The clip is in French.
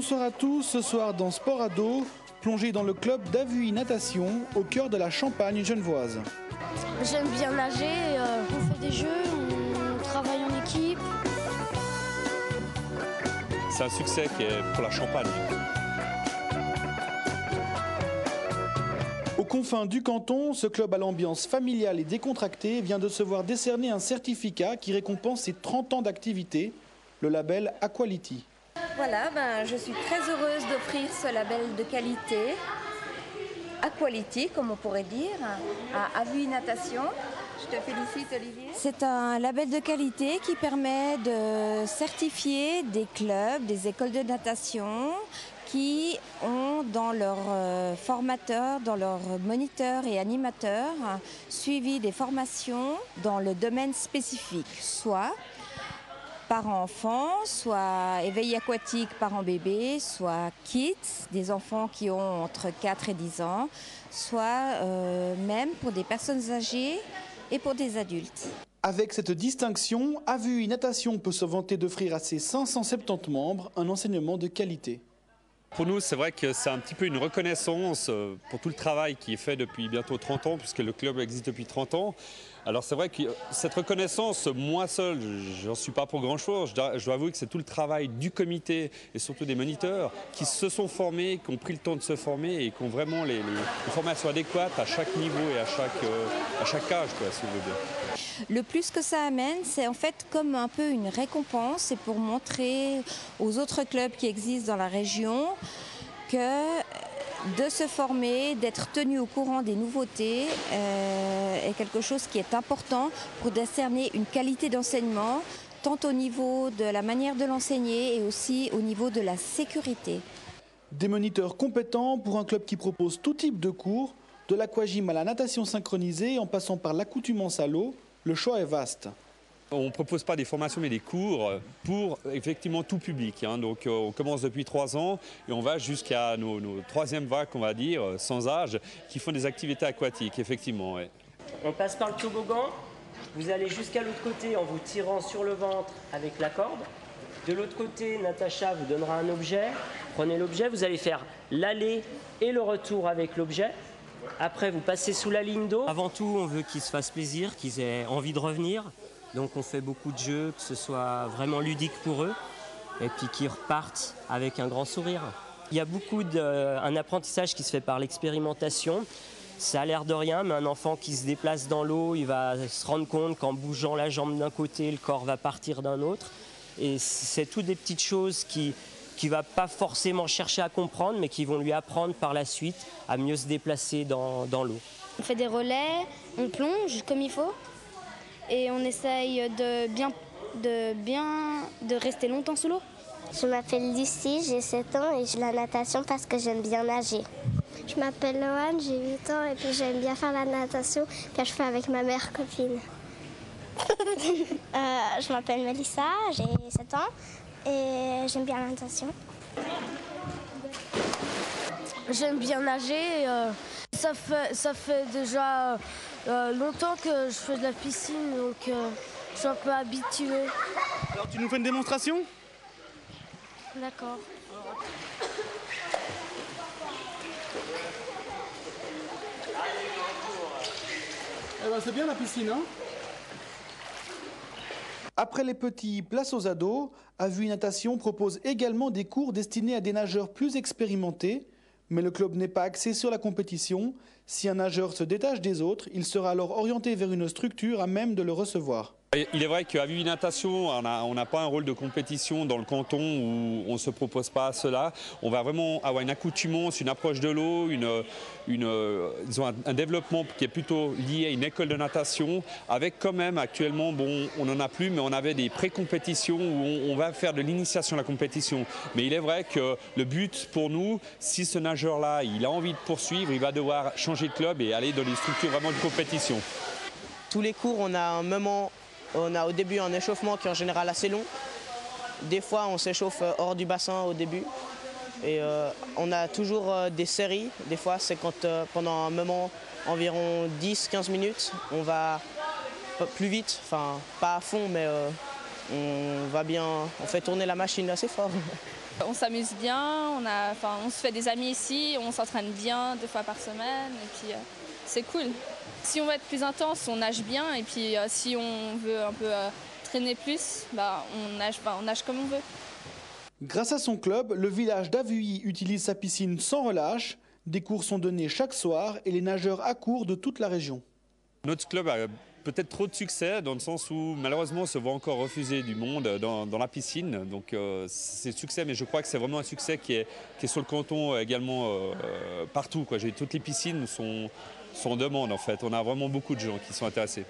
Bonsoir à tous, ce soir dans Sport Ado, plongé dans le club d'Avui Natation au cœur de la Champagne genevoise. J'aime bien nager, on fait des jeux, on travaille en équipe. C'est un succès qui est pour la Champagne. Aux confins du canton, ce club à l'ambiance familiale et décontractée vient de se voir décerner un certificat qui récompense ses 30 ans d'activité, le label Aquality. Voilà, je suis très heureuse d'offrir ce label de qualité, Aquality, comme on pourrait dire, à Avui Natation. Je te félicite, Olivier. C'est un label de qualité qui permet de certifier des clubs, des écoles de natation qui ont dans leurs formateurs, dans leurs moniteurs et animateurs suivi des formations dans le domaine spécifique, soit parents-enfants, soit éveil aquatique parents-bébés, soit kids, des enfants qui ont entre 4 et 10 ans, soit même pour des personnes âgées et pour des adultes. Avec cette distinction, Avui Natation peut se vanter d'offrir à ses 570 membres un enseignement de qualité. Pour nous, c'est vrai que c'est un petit peu une reconnaissance pour tout le travail qui est fait depuis bientôt 30 ans, puisque le club existe depuis 30 ans. Alors c'est vrai que cette reconnaissance, moi seul, j'en suis pas pour grand-chose. Je dois avouer que c'est tout le travail du comité et surtout des moniteurs qui se sont formés, qui ont pris le temps de se former et qui ont vraiment les formations adéquates à chaque niveau et à chaque âge, quoi, si vous voulez bien. Le plus que ça amène, c'est en fait comme un peu une récompense, c'est pour montrer aux autres clubs qui existent dans la région que de se former, d'être tenu au courant des nouveautés est quelque chose qui est important pour décerner une qualité d'enseignement, tant au niveau de la manière de l'enseigner et aussi au niveau de la sécurité. Des moniteurs compétents pour un club qui propose tout type de cours, de l'aquagym à la natation synchronisée en passant par l'accoutumance à l'eau, le choix est vaste. On ne propose pas des formations mais des cours pour effectivement tout public. Donc on commence depuis 3 ans et on va jusqu'à nos 3e vagues, on va dire, sans âge, qui font des activités aquatiques, effectivement. Ouais. On passe par le toboggan, vous allez jusqu'à l'autre côté en vous tirant sur le ventre avec la corde. De l'autre côté, Natacha vous donnera un objet. Prenez l'objet, vous allez faire l'aller et le retour avec l'objet. Après, vous passez sous la ligne d'eau. Avant tout, on veut qu'ils se fassent plaisir, qu'ils aient envie de revenir. Donc on fait beaucoup de jeux, que ce soit vraiment ludique pour eux, et puis qu'ils repartent avec un grand sourire. Il y a beaucoup un apprentissage qui se fait par l'expérimentation. Ça a l'air de rien, mais un enfant qui se déplace dans l'eau, il va se rendre compte qu'en bougeant la jambe d'un côté, le corps va partir d'un autre. Et c'est toutes des petites choses qu'il ne va pas forcément chercher à comprendre, mais qui vont lui apprendre par la suite à mieux se déplacer dans l'eau. On fait des relais, on plonge comme il faut. Et on essaye de rester longtemps sous l'eau. Je m'appelle Lucie, j'ai 7 ans et je fais la natation parce que j'aime bien nager. Je m'appelle Loane, j'ai 8 ans et puis j'aime bien faire la natation que je fais avec ma meilleure copine. Je m'appelle Melissa, j'ai 7 ans et j'aime bien la natation. J'aime bien nager. Ça fait déjà longtemps que je fais de la piscine, donc je suis un peu habituée. Alors tu nous fais une démonstration ? D'accord. C'est bien la piscine, hein ? Après les petits, place aux ados, Avui Natation propose également des cours destinés à des nageurs plus expérimentés. Mais le club n'est pas axé sur la compétition. Si un nageur se détache des autres, il sera alors orienté vers une structure à même de le recevoir. Il est vrai qu'à Avui Natation, on n'a pas un rôle de compétition dans le canton où on ne se propose pas cela. On va vraiment avoir une accoutumance, une approche de l'eau, disons un développement qui est plutôt lié à une école de natation, avec quand même actuellement, bon, on n'en a plus, mais on avait des pré-compétitions où on va faire de l'initiation à la compétition. Mais il est vrai que le but pour nous, si ce nageur-là, il a envie de poursuivre, il va devoir changer de club et aller dans des structures vraiment de compétition. Tous les cours, on a un moment. On a au début un échauffement qui est en général assez long. Des fois, on s'échauffe hors du bassin au début. Et on a toujours des séries. Des fois, c'est quand pendant un moment, environ 10-15 minutes, on va plus vite. Enfin, pas à fond, mais on fait tourner la machine assez fort. On s'amuse bien, on se fait des amis ici, on s'entraîne bien 2 fois par semaine et puis c'est cool. Si on veut être plus intense, on nage bien et puis si on veut un peu traîner plus, on nage comme on veut. Grâce à son club, le village d'Avuilly utilise sa piscine sans relâche. Des cours sont donnés chaque soir et les nageurs accourent de toute la région. Notre club a peut-être trop de succès dans le sens où malheureusement on se voit encore refuser du monde dans la piscine. Donc c'est succès, mais je crois que c'est vraiment un succès qui est sur le canton également partout, quoi. Toutes les piscines sont en demande en fait. On a vraiment beaucoup de gens qui sont intéressés.